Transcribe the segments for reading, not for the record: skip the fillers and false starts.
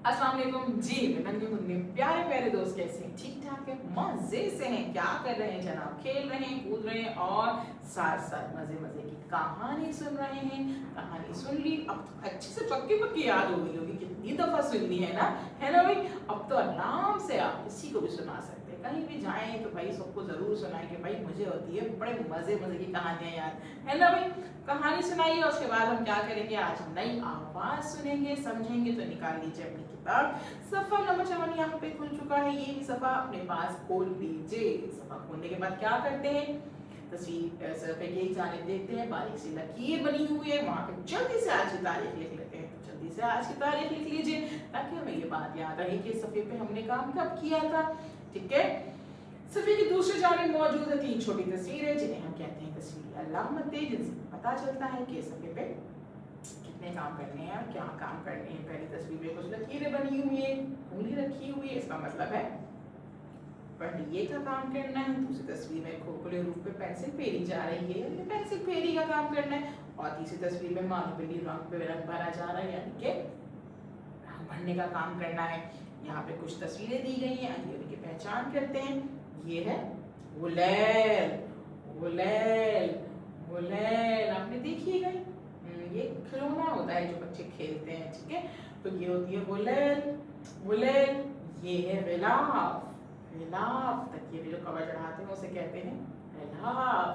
अस्सलाम वालेकुम जी। मैं प्यारे प्यारे दोस्त कैसे हैं? ठीक ठाक है, मजे से हैं? क्या कर रहे हैं जनाब? खेल रहे हैं, कूद रहे हैं और साथ साथ मजे मजे की कहानी सुन रहे हैं। कहानी सुन ली, अब तो अच्छे से पक्की पक्की याद हो गई होगी, कितनी दफा सुन ली है ना भाई। अब तो आराम से आप किसी को भी सुना सकते हैं, कहीं भी जाएं तो भाई सबको जरूर सुनाएं कि भाई मुझे होती है बड़े मजे मजे की कहानियां याद, है ना भाई। कहानी सुनाइए, उसके बाद हम क्या करेंगे, आज नई आवाज सुनेंगे, समझेंगे। तो निकाल लीजिए अपनी किताब, सफा नंबर 54 यहाँ पे खुल चुका है। ये भी सफा अपने पास खोल लीजिए। सफा खोलने के बाद क्या करते हैं, तस्वीर सफे की जाने देखते हैं, बारीक सी लकीर बनी हुई है, वहां पे जल्दी से आज की तारीख लिख लेते हैं। तो जल्दी से आज की तारीख लिख लीजिए ताकि हमें ये बात याद रहे कि सफे पे हमने काम कब किया था। ठीक है, सफे की दूसरी जानिब मौजूद है 3 छोटी तस्वीरें, जिन्हें हम कहते हैं तस्वीरी अलामतें, जिनसे पता चलता है कि सफे पे कितने काम करने हैं और क्या काम करने हैं। पहली तस्वीर में कुछ लकीरें बनी हुई है, उंगली रखी हुई है, इसका मतलब है पहले ये का काम करना है। दूसरी तस्वीर में खोखले रूप पे पेंसिल फेरी जा रही है, यानी पेंसिल फेरी का काम करना है। और तीसरी तस्वीर में मानवली रंग पे रंग भरा जा रहा है, यानी कि रंग भरने का काम करना है। यहाँ पे कुछ तस्वीरें दी गई हैं, आइए उनकी पहचान करते हैं। ये है गुलेल, गुलेल, गुलेल, आपने देखी है, ये खिलौना होता है जो बच्चे खेलते हैं। ठीक है, तो ये होती है गुलेल, गुलेल। ये है गिलाफ, गिलाफ, तकिए पे जो कवर चढ़ाते हैं उसे कहते हैं गिलाफ,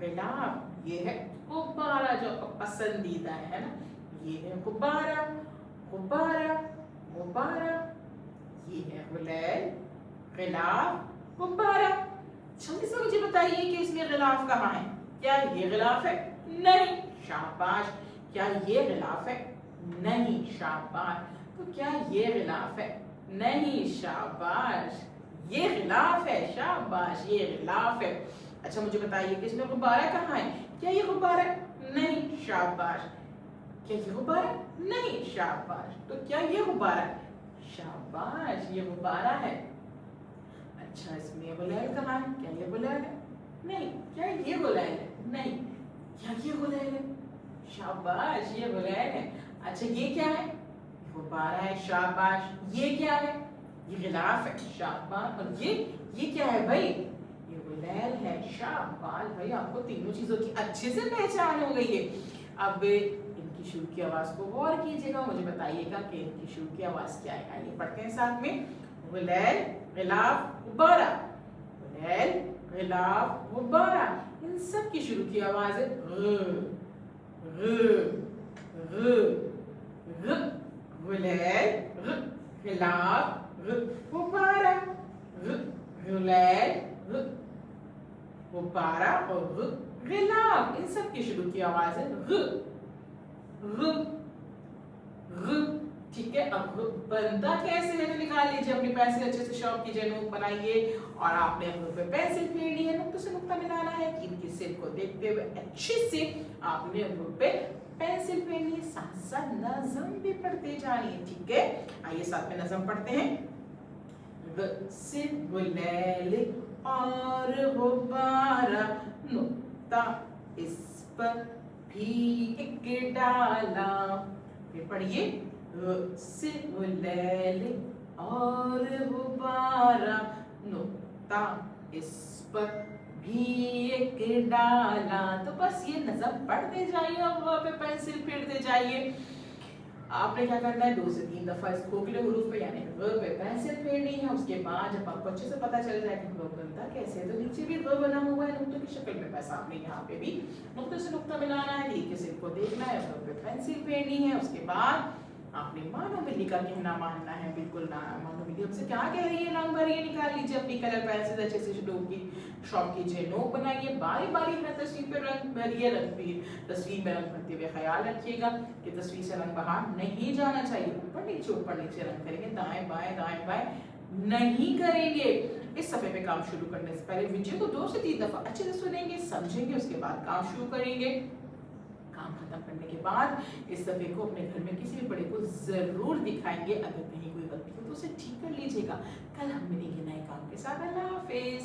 गिलाफ। ये है गुब्बारा जो आपका पसंदीदा है ना, ये है गुब्बारा, गुब्बारा, गुब्बारा। ये है गुलेल, गिलाफ, गुब्बारा। जल्दी से मुझे बताइए कि इसमें गिलाफ कहाँ है? क्या ये गिलाफ है? नहीं, शाबाश। क्या ये गिलाफ है? नहीं, शाबाश। तो क्या ये गिलाफ है? नहीं, शाबाश। ये गिलाफ है, शाबाश, ये गिलाफ है। अच्छा मुझे बताइए कि इसमें गुब्बारा कहाँ है? क्या ये गुब्बारा? नहीं, शाबाश। क्या ये गुब्बारा? नहीं, शाबाश। तो क्या ये गुब्बारा? शाबाश, ये गुब्बारा है। अच्छा इसमें गुलेल कहाँ है? क्या ये गुलेल है? नहीं। क्या ये गुलेल है? नहीं। क्या ये गुलेल है? शाबाश, ये गुलेल है। अच्छा ये क्या है? गुब्बारा है, शाबाश। ये क्या है? ये गिलाफ है, शाबाश। और ये क्या है भाई? ये गुलेल है, शाबाश। भाई आपको तीनों चीजों की अच्छे से पहचान हो गई है। अब इनकी शुरू की आवाज को गौर कीजिएगा, मुझे बताइएगा कि इनकी शुरू की आवाज क्या है। आइए पढ़ते हैं साथ में। गुलेल, गिलाफ, गुब्बारा, गुलेल, गिलाफ, गुब्बारा। इन सब की शुरू की आवाज है गुलेल, गिलाफ, गुब्बारा, गुलेल, गुब्बारा और गिलाफ। इन सब की शुरू की आवाज है ठीक है। अब बनता कैसे है तो निकाल लीजिए अपनी पेंसिल, अच्छे से शॉर्प कीजिए, नोक बनाइए। और आपने अपने पे पेंसिल फेरनी है, नुक्ते से नुक्ता मिलाना है। इनकी सिर को देखते हुए अच्छे से आपने अपने पे पेंसिल फेरनी है, साथ साथ नज़म भी पढ़ते जानी है। ठीक है, आइए साथ में नज़म पढ़ते हैं। सिर गुलेल और गुब्बारा, नुक्ता इस पर भी एक डाला। फिर पढ़िए, सिर गुलेल और गुब्बारा, नुक्ता इस पर भी एक डाला। तो बस ये नज़म पढ़ते जाइए और वहाँ पे पेंसिल फेरते जाइए। आपने क्या करना है, 2 से 3 दफा इस खोखले हुरूफ पे यानी ग पे पेंसिल फेरनी है। उसके बाद जब आपको अच्छे से पता चल जाए कि ग बनता कैसे है, तो नीचे भी ग बना हुआ है नुक्तों की शक्ल में, बस आपने यहाँ पे भी नुक्ते से नुक्ता मिलाना है, ठीक से को देखना है, ग पे पेंसिल फेरनी है। उसके बाद आपने मानवली का कहना मानना है, बिल्कुल ना। मानवली हमसे क्या कह रही है, रंग भरिए। निकाल लीजिए अपनी कलर पेंसिल, अच्छे से शॉर्प कीजिए, नोक बनाइए, बारी बारी में तस्वीर पे रंग भरिए। तस्वीर में रंग भरते हुए ख्याल रखिएगा कि तस्वीर से रंग बाहर नहीं जाना चाहिए। ऊपर नीचे रंग करेंगे, दाएं बाएं नहीं करेंगे। इस सफे पे काम शुरू करने से पहले वीडियो को 2 से 3 दफा अच्छे से सुनेंगे, समझेंगे, उसके बाद काम शुरू करेंगे। काम खत्म करने के बाद इस सफे को अपने घर में किसी भी बड़े को जरूर दिखाएंगे। अगर कहीं कोई गलती हो तो उसे ठीक कर लीजिएगा। कल हम मिलेंगे नए काम के साथ। अल्लाह हाफिज।